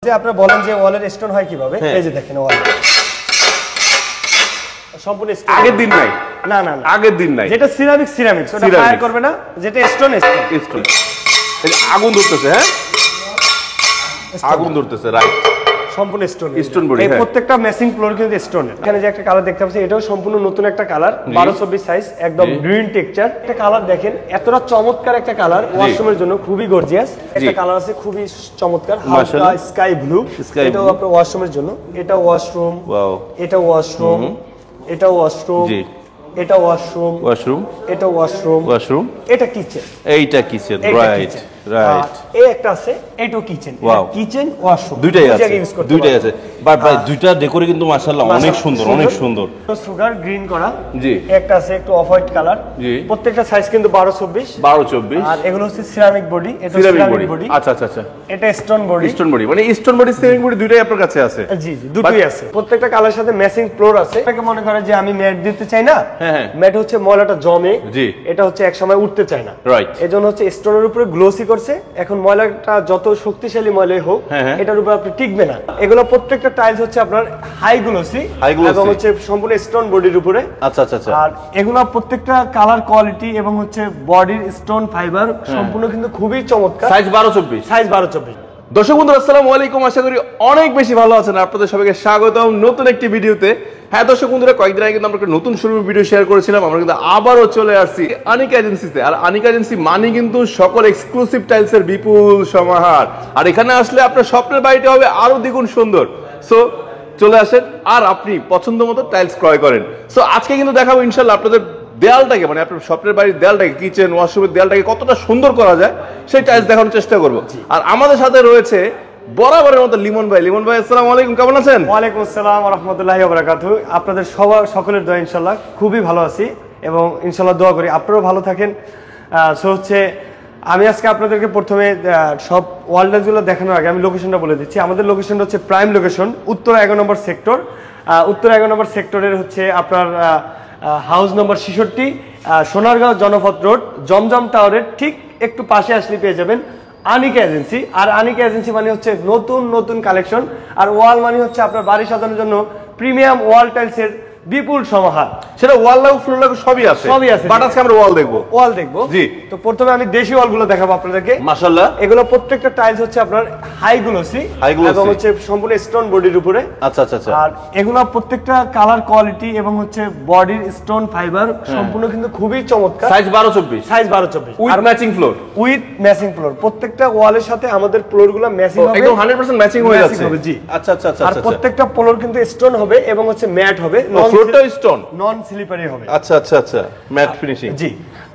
যে আপনারা বলেন যে ওয়ালের স্টোন হয় কিভাবে, এই যে দেখেন ওয়াল সম্পূর্ণ স্টোন। আগের দিন নাই, না না না আগের দিন নাই, যেটা সিরামিক ওটা ফায়ার করবে না, যেটা স্টোন স্টোন আগুন ধরতেছে। হ্যাঁ আগুন ধরতেছে, রাইট, সম্পূর্ণ স্টোন বডি। এই প্রত্যেকটা ম্যাচিং ফ্লোর কিন্তু স্টোন। এখানে যে একটা কালার দেখতে পাচ্ছেন, এটাও সম্পূর্ণ নতুন একটা কালার, 12-24 সাইজ, একদম গ্রিন টেক্সচার একটা কালার। দেখেন এতটা চমৎকার একটা কালার, ওয়াশরুমের জন্য খুবই গর্জিয়াস একটা কালার আছে, খুবই চমৎকার, হালকা স্কাই ব্লু। এটাও আপনার ওয়াশরুমের জন্য। এটা ওয়াশরুম, এটা ওয়াশরুম, এটা ওয়াশরুম, এটা ওয়াশরুম, এটা ওয়াশরুম, এটা কিচেন, এইটা কিচেন, রাইট রাইট। এই একটা আছে, এটাও কিচেন, কিচেন ওয়াশরুম দুইটাই আছে। বাট ভাই দুইটা ডেকোরে কিন্তু মাশাআল্লাহ অনেক সুন্দর, অনেক সুন্দর। সুগার গ্রিন করা, জি। একটা আছে একটু অফ হোয়াইট কালার, জি। প্রত্যেকটা সাইজ কিন্তু 12-24। আর এগুলো হচ্ছে সিরামিক বডি, এটা সিরামিক বডি। আচ্ছা আচ্ছা আচ্ছা, এটা স্টোন বডি। মানে স্টোন বডি সিরামিক বডি দুইটাই আপনার কাছে আছে? জি জি, দুটোই আছে। প্রত্যেকটা কালারের সাথে ম্যাচিং ফ্লোর আছে। আপনাকে মনে করে যে আমি ম্যাট দিতে চাই না, ম্যাট হচ্ছে ময়লাটা জমে, জি, এটা হচ্ছে এক সময় উঠতে চায় না, রাইট। এজন্য হচ্ছে স্টোনের উপরে গ্লোসি করছে। এখন ময়লাটা যত শক্তিশালী ময়লাই হোক, এটার উপর আপনি টিকবে না। এগুলো প্রত্যেকটা টাইলস হচ্ছে আপনার হাই গ্লোসি এবং হচ্ছে সম্পূর্ণ স্টোন বডির উপরে। আচ্ছা আচ্ছা আচ্ছা। আর এগুলো প্রত্যেকটা কালার কোয়ালিটি এবং হচ্ছে বডির স্টোন ফাইবার সম্পূর্ণ কিন্তু খুবই চমৎকার। সাইজ 12-24। দর্শক বন্ধুরা আসসালামু আলাইকুম, আশা করি অনেক বেশি ভালো আছেন। আপনাদের সবাইকে স্বাগতম নতুন একটি ভিডিওতে। হ্যাঁ দর্শক বন্ধুরা, কয়েকদিন আগে কিন্তু আমরা একটা নতুন শোরুমের ভিডিও শেয়ার করেছিলাম। আমরা কিন্তু আবারও চলে আসছি আনিকা এজেন্সিতে। আর আনিকা এজেন্সি মানে কিন্তু সকল এক্সক্লুসিভ টাইলসের বিপুল সমাহার। আর এখানে আসলে আপনার স্বপ্নের বাড়িটা হবে আরো দ্বিগুণ সুন্দর। সো চলে আসেন আর আপনি পছন্দ মতো টাইলস ক্রয় করেন। সো আজকে কিন্তু দেখাবো ইনশাল্লাহ আপনাদের দেয়ালটাকে, মানে আপনার স্বপ্নের বাড়ির দেয়ালটাকে, কিচেন ওয়াশরুমের দেয়ালটাকে কতটা সুন্দর করা যায় সেই টাইলস দেখানোর চেষ্টা করব। আর আমাদের সাথে রয়েছে বরাবরের মতো লিমন ভাই। লিমন ভাই আসসালামু আলাইকুম, কেমন আছেন? ওয়ালাইকুম আসসালাম ওয়া রাহমাতুল্লাহি ওয়া বারাকাতুহু। আপনাদের সকলের দোয়া ইনশাআল্লাহ খুবই ভালো আছি এবং ইনশাআল্লাহ দোয়া করি আপনারাও ভালো থাকেন। সো হচ্ছে আমি আজকে আপনাদেরকে প্রথমে সব ওয়াল টাইলসগুলো দেখানোর আগে আমি লোকেশনটা বলে দিচ্ছি। আমাদের লোকেশনটা হচ্ছে প্রাইম লোকেশন, উত্তর 11 নম্বর সেক্টর। উত্তর 11 নম্বর সেক্টরের হচ্ছে আপনার হাউস নম্বর 66, সোনারগাঁও জনপথ রোড, জমজম টাওয়ারের ঠিক একটু পাশে আসলে পেয়ে যাবেন আনিকা এজেন্সি। আর আনিকা এজেন্সি মানে হচ্ছে নতুন নতুন কালেকশন, আর ওয়াল মানে হচ্ছে আপনার বাড়ি সাজানোর জন্য প্রিমিয়াম ওয়াল টাইলসের বিপুল সমাহার। সেটা ওয়াল লাগু ফ্লোর লাগু সবই আছে। বাট আজকে আমরা ওয়াল দেখবো। জি। তো প্রথমে আমি দেশি ওয়ালগুলো দেখাবো আপনাদেরকে। মাশাআল্লাহ, এগুলো প্রত্যেকটা টাইলস হচ্ছে আপনার হাই গ্লোসি এবং হচ্ছে সম্পূর্ণ স্টোন বডির উপরে। আচ্ছা আচ্ছা আচ্ছা। আর এগুলো প্রত্যেকটা কালার কোয়ালিটি এবং হচ্ছে বডির স্টোন ফাইবার সম্পূর্ণ কিন্তু খুবই চমৎকার। Size 12-24 with matching floor. প্রত্যেকটা ওয়ালের সাথে আমাদের ফ্লোরগুলো ম্যাচিং হবে, একদম 100% ম্যাচিং হয়ে যাচ্ছে। জি। আচ্ছা আচ্ছা আচ্ছা। আর প্রত্যেকটা ফ্লোর কিন্তু স্টোন হবে এবং হচ্ছে ম্যাট হবে, ফ্লোরটা স্টোন, নন স্লিপারি হবে। আচ্ছা আচ্ছা আচ্ছা, ম্যাট ফিনিশিং। জি।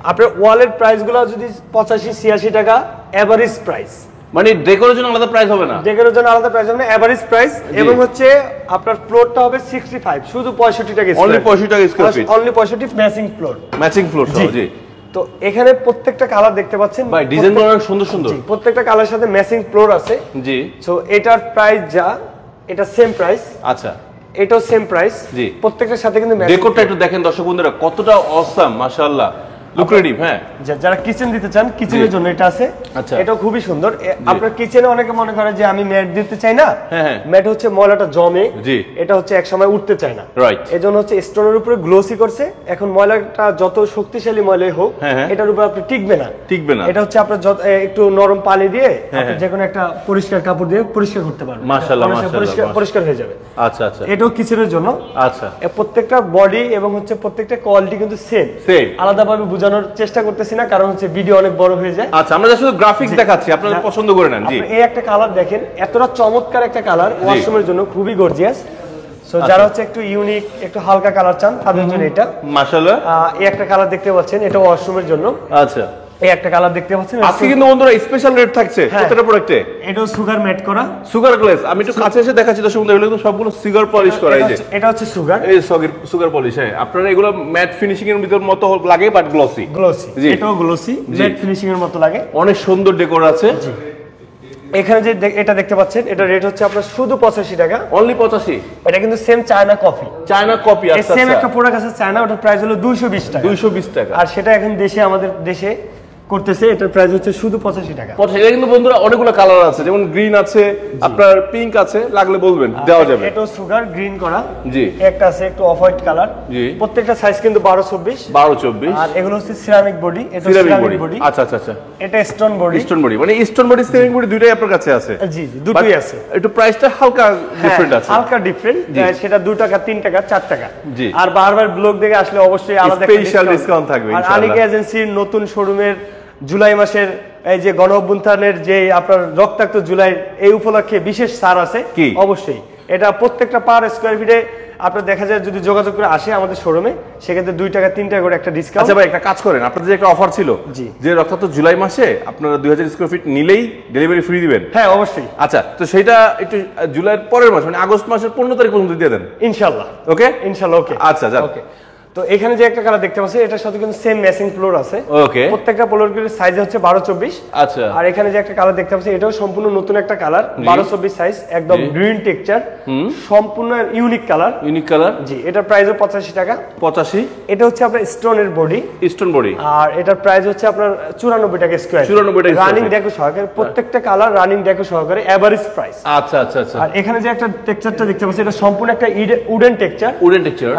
আপনার ওয়ালের প্রাইসগুলো যদি 85-86 টাকা এভারেজ প্রাইস, মানে ডেকোরের জন্য আলাদা প্রাইস হবে না, ডেকোরের জন্য আলাদা প্রাইস হবে না, এভারেজ প্রাইস। এবং হচ্ছে আপনার ফ্লোরটা হবে 65, শুধু 65 টাকা, অনলি 65 টাকা square feet, only 65 matching floor. জি। তো এখানে প্রত্যেকটা কালার দেখতে পাচ্ছেন ভাই, ডিজাইনগুলো অনেক সুন্দর সুন্দর। প্রত্যেকটা কালারের সাথে ম্যাচিং ফ্লোর আছে। জি। সো এটার প্রাইস যা, এটা সেম প্রাইস। আচ্ছা, এটাও সেম প্রাইস। জি। প্রত্যেকটার সাথে কিন্তু ডেকোরটা একটু দেখেন দর্শক বন্ধুরা, কতটা অসাম, মাশাআল্লাহ, লুক্রেটিভ। হ্যাঁ, যারা কিচেন দিতে চান, কিচেনের জন্য এটা আছে। আচ্ছা, এটাও খুবই সুন্দর। আপনার কিচেনে অনেকে মনে করে যে আমি ম্যাট দিতে চাই না, ম্যাট হচ্ছে ময়লাটা জমে, জি, এটা হচ্ছে এক সময় উঠতে চায় না, রাইট। এজন্য হচ্ছে স্টোনের উপরে গ্লোসি করছে। এখন ময়লাটা যত শক্তিশালী ময়লাই হোক, এটার উপর আপনি টিকবে না। এটা হচ্ছে আপনার একটু নরম পানি দিয়ে আপনি যে কোনো একটা পরিষ্কার কাপড় দিয়ে পরিষ্কার করতে পারবেন, মাশাআল্লাহ মাশাআল্লাহ, পরিষ্কার হয়ে যাবে। আচ্ছা আচ্ছা। এটাও কিচেনের জন্য। আচ্ছা, প্রত্যেকটা বডি এবং হচ্ছে প্রত্যেকটা কোয়ালিটি কিন্তু সেম। আলাদাভাবে বোঝানোর চেষ্টা করতেছি না, কারণ হচ্ছে ভিডিও অনেক বড় হয়ে যায়। আচ্ছা, আমরা শুধু গ্রাফিক্স দেখাচ্ছি, আপনারা পছন্দ করে নেন। জি। এই একটা কালার দেখেন, এতটা চমৎকার একটা কালার, ওয়াশরুমের জন্য খুবই গর্জিয়াস। সো যারা হচ্ছে একটু ইউনিক, একটু হালকা কালার চান, তাদের জন্য এটা। মাশাআল্লাহ। এই একটা কালার দেখতে পাচ্ছেন, এটা ওয়াশরুমের জন্য। আচ্ছা, এই একটা কালার দেখতে পাচ্ছেন। আজকে কিন্তু বন্ধুরা স্পেশাল রেট থাকছে প্রত্যেকটা প্রোডাক্টে। এটাও সুগার ম্যাট করা, সুগার গ্লেজ। আমি একটু কাছে এসে দেখাচ্ছি দর্শক বন্ধুরা, এগুলো সবগুলো সুগার পলিশ করা। এই যে এটা হচ্ছে সুগার, এই সুগার পলিশ। হ্যাঁ, আপনারা এগুলো ম্যাট ফিনিশিং এর ভিতর মতো লাগে, বাট গ্লসি। এটাও গ্লসি, ম্যাট ফিনিশিং এর মতো লাগে। অনেক সুন্দর ডেকোর আছে। জি। এখানে যে এটা দেখতে পাচ্ছেন, এটা রেট হচ্ছে আপনার শুধু 85 টাকা, অনলি 85। এটা কিন্তু সেম চায়না কপি। আচ্ছা, সেম একটা প্রোডাক্ট আছে চায়না, ওটার প্রাইস হলো 220 টাকা। 220 টাকা। আর সেটা এখন আমাদের দেশে করতেছে, এটার প্রাইস হচ্ছে শুধু 85 টাকা। এটা কিন্তু বন্ধুরা অনেকগুলো কালার আছে, যেমন গ্রিন আছে, আপনার পিঙ্ক আছে, লাগলে বলবেন দেওয়া যাবে। এটা সুগার গ্রিন করা, জি। একটা আছে একটু অফ হোয়াইট কালার, জি। প্রত্যেকটা সাইজ কিন্তু 12-24। আর এগুলো হচ্ছে সিরামিক বডি, এটা সিরামিক বডি। আচ্ছা আচ্ছা আচ্ছা। এটা স্টোন বডি। স্টোন বডি মানে স্টোন বডি সিরামিক বডি দুইটাই আপনার কাছে আছে? জি জি, দুটোই আছে। একটু প্রাইসটা হালকা ডিফারেন্ট আছে, হালকা ডিফারেন্ট, সেটা 2 টাকা 3 টাকা 4 টাকা। জি। আর বারবার ব্লগ দেখে আসলে অবশ্যই আলাদা স্পেশাল ডিসকাউন্ট থাকবে আর ইনশাআল্লাহ। আনিকা এজেন্সির নতুন শোরুমের জুলাই মাসের এই যে গণ অভ্যুত্থানের যে আপনার রক্তাক্ত জুলাই, এই উপলক্ষে বিশেষ ছাড় আছে অবশ্যই। এটা প্রত্যেকটা পার স্কয়ার ফিটে আপনার দেখা যায় যদি যোগাযোগ করে আসে আমাদের শোরুমে, সেক্ষেত্রে 2 টাকা 3 টাকা করে একটা ডিসকাউন্ট। আচ্ছা ভাই, একটা কাজ করেন, আপনাদের যে একটা অফার ছিল যে রক্তাক্ত জুলাই মাসে আপনারা 2000 স্কয়ার ফিট নিলেই ডেলিভারি ফ্রি দিবেন। হ্যাঁ অবশ্যই। আচ্ছা, তো সেটা একটু জুলাইয়ের পরের মাস মানে আগস্ট মাসের 15 তারিখ পর্যন্ত দিয়ে দেন ইনশাআল্লাহ। ওকে ইনশাআল্লাহ ওকে। আচ্ছা যান। ওকে, তো এখানে যে একটা কালার দেখতে পাচ্ছেন, এটার সাথে কিন্তু সেম ম্যাচিং ফ্লোর আছে। ওকে। প্রত্যেকটা ফ্লোরের সাইজ হচ্ছে 12-24। আচ্ছা। আর এখানে যে একটা কালার দেখতে পাচ্ছেন, এটাও সম্পূর্ণ নতুন একটা কালার, 12-24 সাইজ, একদম গ্রিন টেক্সচার, সম্পূর্ণ ইউনিক কালার। Unique colour. জি, এটার প্রাইসও 85 টাকা। 85। এটা হচ্ছে আপনার স্টোনের বডি, স্টোন বডি। আর এটার প্রাইস হচ্ছে আপনার 94 টাকা স্কয়ার। 94 টাকা রানিং ডেকো সহকারে, প্রত্যেকটা কালার রানিং ডেকো সহকারে, এভারেজ প্রাইস। আচ্ছা আচ্ছা আচ্ছা। আর এখানে যে একটা টেক্সচারটা দেখতে পাচ্ছেন, এটা সম্পূর্ণ একটা উডেন টেক্সচার। Wooden texture.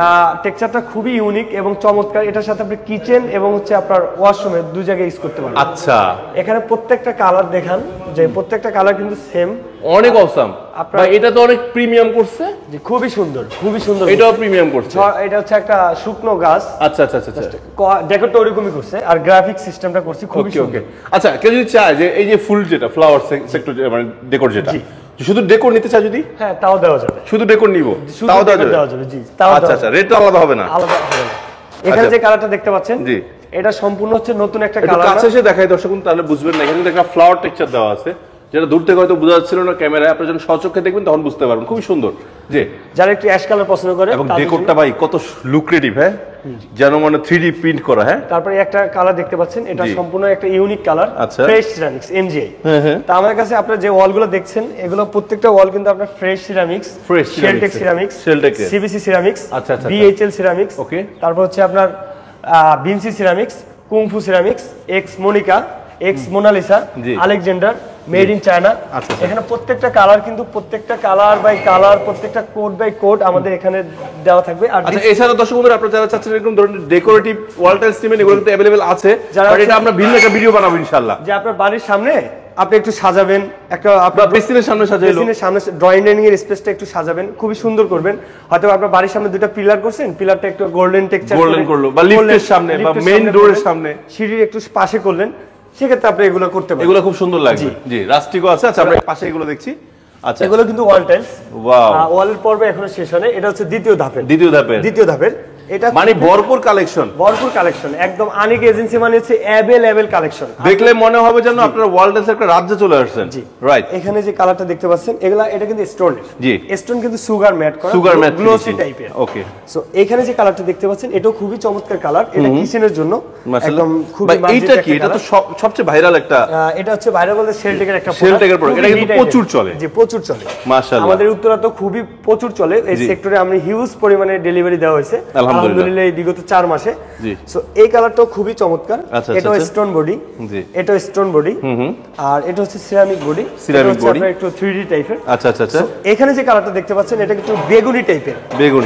টেক্সচারটা খুবই ইউনিক এবং চমৎকার। এটার সাথে আপনি কিচেন এবং হচ্ছে আপনার ওয়াশরুমে দুই জায়গায় ইউজ করতে পারবেন। আচ্ছা। এখানে প্রত্যেকটা কালার দেখান, যে প্রত্যেকটা কালার কিন্তু সেম, অনেক অসাম। ভাই এটা তো অনেক প্রিমিয়াম করছে। জি, খুবই সুন্দর, খুবই সুন্দর। এটাও প্রিমিয়াম করছে। এটা হচ্ছে একটা শুকনো গাছ। আচ্ছা আচ্ছা আচ্ছা। ডেকোরটা ওরকমই করছে, আর গ্রাফিক সিস্টেমটা করছে খুবই সুন্দর। আচ্ছা, কেউ যদি চায় যে এই যে ফুল যেটা ফ্লাওয়ার সেক্টর মানে ডেকোর যেটা, শুধু ডেকোর নিতে চায় যদি, হ্যাঁ তাও দেওয়া যাবে। শুধু ডেকোর নিব তাও দেওয়া যাবে? জি, তাও। আচ্ছা আচ্ছা, রেটটা আলাদা হবে না? আলাদা হবে না। এখানে যে কালারটা দেখতে পাচ্ছেন, জি, এটা সম্পূর্ণ হচ্ছে নতুন একটা কালার। কাছে এসে দেখাই দর্শক, তাহলে বুঝবেন না। এখানে একটা ফ্লাওয়ার টেক্সচার দেওয়া আছে, যেটা দূর থেকে হয়তো বোঝা যাচ্ছিল না ক্যামেরায়, আপনারা যখন সচক্ষে দেখবেন তখন বুঝতে পারবেন। খুবই সুন্দর। জি, যারা একটু অ্যাশ কালার পছন্দ করে, এবং ডেকোরটা ভাই কত লুক্রেটিভ, হ্যাঁ, যেন মানে 3D প্রিন্ট করা। হ্যাঁ, তারপরে একটা কালার দেখতে পাচ্ছেন, এটা সম্পূর্ণ একটা unique colour, fresh ceramics MgI. তা আমাদের কাছে আপনারা যে ওয়ালগুলো দেখছেন, এগুলো প্রত্যেকটা ওয়াল কিন্তু আপনার fresh ceramics, Sheltech ceramics, CBC ceramics, BHL ceramics. Okay. তারপর হচ্ছে আপনার Vinci ceramics, kung fu ceramics, X Monica, X Mona Lisa, Alexander, made in China. এখানে প্রত্যেকটা কালার কিন্তু প্রত্যেকটা কালার বাই কালার, প্রত্যেকটা কোড বাই কোড আমাদের এখানে দেওয়া থাকবে। আর আচ্ছা, এছাড়া দর্শক বন্ধুরা আপনারা যারা চাচ্ছেন এরকম ধরনের ডেকোরেটিভ ওয়াল টাইলস সিমেন্ট, এগুলো কিন্তু अवेलेबल আছে। বাট এটা আমরা ভিন্ন একটা ভিডিও বানাবো ইনশাআল্লাহ। যে আপনার বাড়ির সামনে আপনি একটু সাজাবেন, একটা আপনার বেসিনের সামনে সাজাইলো, বেসিনের সামনে ড্রয়িং ডাইনিং এর স্পেসটা একটু সাজাবেন, খুবই সুন্দর করবেন। হয়তো আপনার বাড়ির সামনে দুটো পিলার করছেন, পিলারটা একটু গোল্ডেন টেক্সচার করলো, বা লিফটের সামনে বা মেইন ডোরের সামনে, সিঁড়ির একটু পাশে করলেন, সেক্ষেত্রে আপনি এগুলো করতে পারেন। এগুলো খুব সুন্দর লাগবে। জি, রাস্টিকও আছে। আচ্ছা, আমরা পাশে এগুলো দেখছি। আচ্ছা, এগুলো কিন্তু ওয়াল টাইলস। ওয়াও, ওয়ালের পর্ব এখনো শেষ হয়নি। এটা হচ্ছে দ্বিতীয় ধাপের। এটা মানে ভরপুর কালেকশন, একদম আনিক এজেন্সি মানে হচ্ছে অ্যাভেলেবল কালেকশন। দেখলে মনে হবে যেন আপনারা ওয়াল টাইলস একটা রাজ্যে চলে আসছেন। রাইট। এখানে যে কালারটা দেখতে পাচ্ছেন, এটা কিন্তু স্টোন। জি, স্টোন কিন্তু সুগার ম্যাট করা, সুগার ম্যাট গ্লোসি টাইপের। ওকে। সো এখানে যে কালারটা দেখতে পাচ্ছেন, এটাও খুবই চমৎকার কালার। এটা কিচেনের জন্য একদম খুবই এইটা কি, এটা তো সবচেয়ে ভাইরাল একটা, এটা হচ্ছে ভাইরাল বলতে শেলটেকের একটা প্রোডাক্ট। এটা কিন্তু প্রচুর চলে। জি, প্রচুর চলে মাশাআল্লাহ। আমাদের উত্তরা তো খুবই প্রচুর চলে এই সেক্টরে। আমরা হিউজ পরিমাণে ডেলিভারি দেওয়া হয়েছে আলহামদুলিল্লাহ এই বিগত 4 মাসে। সো এই কালারটাও খুবই চমৎকার। এটা স্টোন বডি, এটা স্টোন বডি, আর এটা হচ্ছে সিরামিক বডি। এটা হচ্ছে আপনার একটু 3D টাইপের। আচ্ছা আচ্ছা আচ্ছা। এখানে যে কালারটা দেখতে পাচ্ছেন, এটা কিন্তু বেগুনি টাইপের।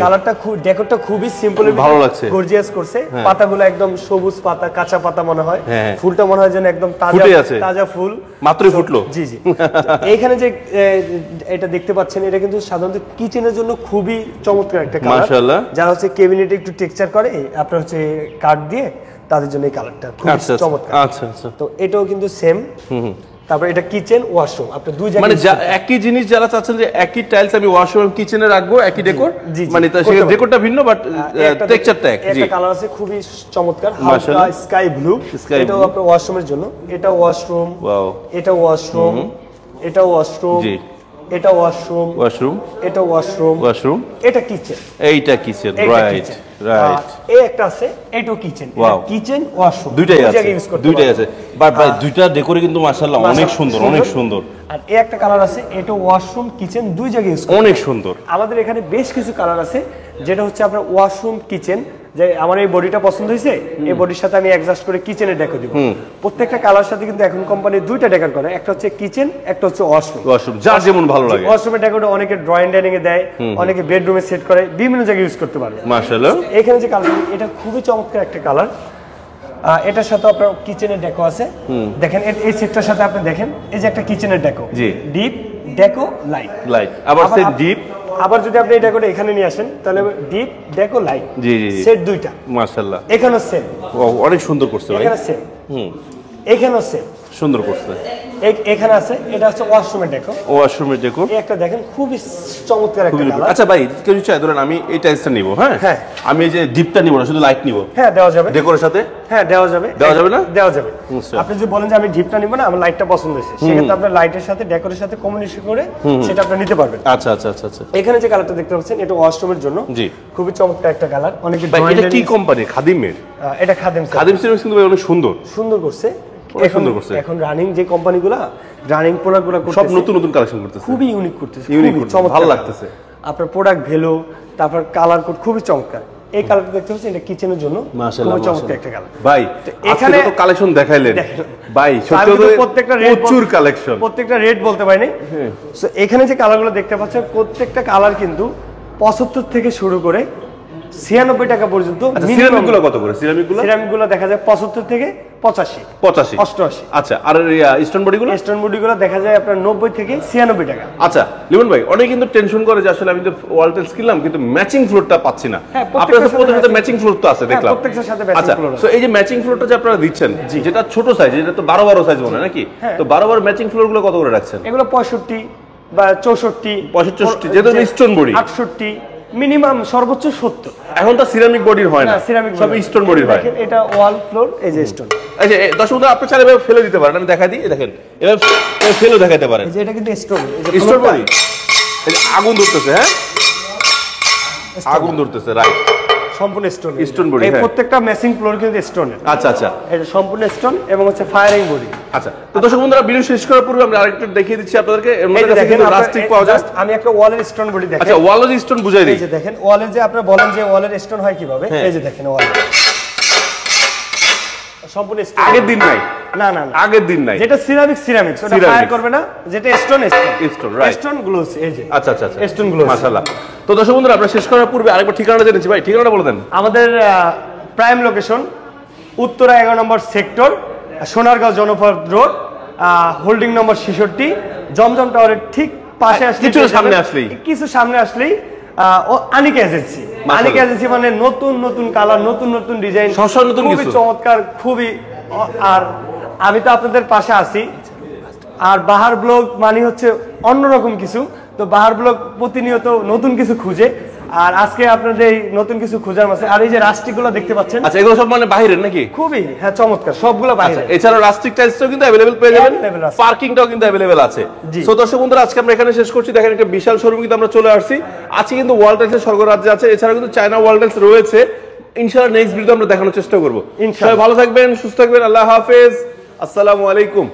কালারটা ডেকোরটা খুবই সিম্পল, ভালো লাগছে, গর্জিয়াস করছে। পাতাগুলো একদম সবুজ পাতা, কাঁচা পাতা মনে হয়। ফুলটা মনে হয় যেন একদম তাজা ফুল, মাত্রই ফুটলো। জি জি। এইখানে যে এটা দেখতে পাচ্ছেন, এটা কিন্তু সাধারণত কিচেনের জন্য খুবই চমৎকার একটা কালার। মাশাআল্লাহ। যারা হচ্ছে ক্যাবিনেটে একটু টেক্সচার করে, আপনার হচ্ছে কাঠ দিয়ে, তাদের জন্য এই কালারটা খুব চমৎকার। আচ্ছা আচ্ছা। তো এটাও কিন্তু সেম। তারপর এটা কিচেন ওয়াশরুম, আপনি দুই জায়গায় মানে একই জিনিস যারা চাচ্ছেন যে একই টাইলস আমি ওয়াশরুম এবং কিচেনে রাখবো, একই ডেকোর, মানে সেই ডেকোরটা ভিন্ন বাট টেক্সচারটা এক। একটা কালার আছে খুবই চমৎকার, হালকা স্কাই ব্লু। এটাও আপনার ওয়াশরুমের জন্য। এটা ওয়াশরুম, এটা ওয়াশরুম, এটা ওয়াশরুম, এটা ওয়াশরুম, এটা ওয়াশরুম, এটা কিচেন, এইটা কিচেন। Right right. এই একটা আছে, এটাও কিচেন। কিচেন ওয়াশরুম দুইটাই আছে। বাট ভাই দুইটা ডেকোরে কিন্তু মাশাআল্লাহ অনেক সুন্দর, অনেক সুন্দর। আর এই একটা কালার আছে, এটা ওয়াশরুম কিচেন দুই জায়গায় ইউজ করতে, অনেক সুন্দর। আমাদের এখানে বেশ কিছু কালার আছে, যেটা হচ্ছে আপনার ওয়াশরুম কিচেন যে আমার এই বডিটা পছন্দ হয়েছে, এই বডির সাথে আমি অ্যাডজাস্ট করে কিচেনের ডেকো দিব। প্রত্যেকটা কালার সাথে কিন্তু এখন কোম্পানি দুইটা ডেকোর করে, একটা হচ্ছে কিচেন, একটা হচ্ছে ওয়াশরুম। যার যেমন ভালো লাগে। ওয়াশরুমের ডেকোটা অনেকে ড্রয়িং ডাইনিং এ দেয়, অনেকে বেডরুমে সেট করে, বিভিন্ন জায়গায় ইউজ করতে পারবে। মাশাআল্লাহ। এখানে যে কালার, এটা খুবই চমৎকার একটা কালার। এটার সাথে আপনার কিচেনের ডেকো আছে। দেখেন এই সেটটার সাথে আপনি দেখেন এই যে একটা কিচেনের ডেকো, ডিপ ডেকো লাইট, আবার সেট ডিপ। আবার যদি আপনি এটা করে এখানে নিয়ে আসেন তাহলে ডিপ ডেকো লাইট, জি সেট দুইটা। মাশাআল্লাহ, এখানেও সেম, অনেক সুন্দর করছে ভাই। এখানে সেম, এখানেও সেম সুন্দর করছে। এখানে আছে, এটা হচ্ছে ওয়াশরুমের ডেকো। ওয়াশরুমের ডেকো এই একটা দেখেন খুবই চমৎকার একটা কালার। আচ্ছা ভাই, কেউ চাই ধরেন আমি এই টাইলসটা নিব, হ্যাঁ, আমি এই যে ডিপটা নিব না, শুধু লাইট নিব, হ্যাঁ দেওয়া যাবে। ডেকোরের সাথে হ্যাঁ দেওয়া যাবে। না? দেওয়া যাবে। আপনি যদি বলেন যে আমি ডিপটা নিব না, আমার লাইটটা পছন্দ হয়েছে, সেক্ষেত্রে আপনার লাইটের সাথে ডেকোরের সাথে কম্বিনেশন করে সেটা আপনি নিতে পারবেন। আচ্ছা আচ্ছা আচ্ছা আচ্ছা। এখানে যে কালারটা দেখতে পাচ্ছেন এটা ওয়াশরুমের জন্য, জি খুবই চমৎকার একটা কালার। অনেকে এটা কি কোম্পানি? খাদিমের। এটা খাদিম সিরামিক্স কিন্তু অনেক সুন্দর করছে। এখন রানিং যে কোম্পানিগুলো রানিং প্রোডাক্টগুলো সব নতুন কালেকশন করতেছে, খুবই ইউনিক করতেছে, ইউনিক ভালো লাগতেছে। আপনার প্রোডাক্ট ভ্যালু, তারপর কালার কোড খুবই চমৎকার। এই কালারটা দেখতে পাচ্ছেন, এটা কিচেনের জন্য মাশাআল্লাহ, খুবই চমৎকার একটা কালার। ভাই এখানে তো কালেকশন দেখাইলেন ভাই, সত্যি প্রত্যেকটা রেট, প্রচুর কালেকশন, প্রত্যেকটা রেট বলতে পারিনি। সো এখানে যে কালারগুলো দেখতে পাচ্ছেন প্রত্যেকটা কালার কিন্তু 75 থেকে শুরু করে 96 টাকা পর্যন্ত। সিরামিকগুলো কত করে? সিরামিকগুলো দেখা যায় 75 থেকে 85, 88। আচ্ছা, আর স্টোন বডিগুলো দেখা যায় আপনার 90 থেকে 96 টাকা। আচ্ছা লিমন ভাই, অনেকে কিন্তু টেনশন করে যে আসলে আমি তো ওয়াল টাইলস কিনলাম কিন্তু ম্যাচিং ফ্লোরটা পাচ্ছি না। আপনাদের সাথে ম্যাচিং ফ্লোর তো আছে দেখলাম। প্রত্যেকটার সাথে ম্যাচিং ফ্লোর আছে। সো এই যে ম্যাচিং ফ্লোরটা যে আপনারা দিচ্ছেন, যেটা ছোট সাইজ, যেটা তো 12 সাইজ মনে হয় নাকি? তো 12 ম্যাচিং ফ্লোরগুলো কত করে রাখছেন? এগুলো 65 বা 64, যেটা স্টোন বডি 68, মিনিমাম সর্বোচ্চ 70। এখন তো সিরামিক বডির হয় না, সব স্টোন বডির হয়। দেখেন এটা ওয়াল ফ্লোর, এই যে স্টোন। আচ্ছা, দর্শক বন্ধু আপনি চাইলে ফেলে দিতে পারেন, আমি দেখাই দিই। দেখেন এবার ফেলে দেখাতে পারেন, এই যে এটা কিন্তু স্টোন, এই যে স্টোন বডি। এই যে আগুন ধরতেছে, হ্যাঁ আগুন ধরতেছে, রাইট, সম্পূর্ণ স্টোন বডি। এই প্রত্যেকটা ম্যাচিং ফ্লোর কিন্তু স্টোনের। আচ্ছা আচ্ছা, এটা সম্পূর্ণ স্টোন এবং হচ্ছে ফায়ারিং বডি। আচ্ছা, তো দর্শক বন্ধুরা ভিডিও শেষ করার পূর্বে আমরা আরেকটু দেখিয়ে দিচ্ছি আপনাদেরকে। এর মধ্যে দেখেন রাস্টিক পাওয়া যায়। আমি একটা ওয়ালের স্টোন বডি দেখাই। আচ্ছা, ওয়ালের স্টোন বুঝাই দিই। এই যে দেখেন ওয়ালের, যে আপনি বলেন যে ওয়ালের স্টোন হয় কিভাবে, এই যে দেখেন ওয়াল সম্পূর্ণ স্টোন। আগের দিন নাই, না, আগের দিন নাই। যেটা সিরামিক্স ওটা ফায়ার করবে না, যেটা স্টোন রাইট, স্টোন গ্লোস। এই যে আচ্ছা আচ্ছা স্টোন গ্লোস। মাশাআল্লাহ। তো দর্শক বন্ধুরা আমরা শেষ করার পূর্বে আরেকবার ঠিকানাটা জেনেছি ভাই, ঠিকানাটা বলে দেন। আমাদের prime location Uttara 11 number sector, Sonargaon Janapath road, holding number 66, Zamzam টাওয়ারের ঠিক পাশে আসলে, কিছু সামনে আসলেই আনিকা এজেন্সি। আনিকা এজেন্সি মানে নতুন কালার, নতুন ডিজাইন, খুবই চমৎকার, খুবই। আর আমি তো আপনাদের পাশে আছি। আর বাহার ব্লগ মানে হচ্ছে অন্যরকম কিছু, তো বাহার ব্লগ প্রতিনিয়ত নতুন কিছু খুঁজে, আর আজকে আপনাদের এই নতুন কিছু খোঁজার মাঝে। আর এই যে রাস্টিকগুলো দেখতে পাচ্ছেন, আচ্ছা এগুলো সব মানে বাইরের নাকি? খুবই হ্যাঁ চমৎকার, সবগুলো বাইরে। এছাড়া রাস্টিক টাইলসটাও কিন্তু अवेलेबल পেয়ে যাবেন, পার্কিংটাও কিন্তু अवेलेबल আছে। সো দর্শক বন্ধুরা আজকে আমরা এখানে শেষ করছি। দেখেন একটা বিশাল শোরুম কিন্তু আমরা চলে আসছি। আজকে কিন্তু ওয়াল টাইলসের স্বর্গরাজ্য আছে, এছাড়া কিন্তু চায়না ওয়াল টাইলস রয়েছে। ইনশাআল্লাহ নেক্সট ভিডিওতে আমরা দেখানোর চেষ্টা করব। সবাই ভালো থাকবেন, সুস্থ থাকবেন, আল্লাহ হাফেজ, আসসালামু আলাইকুম।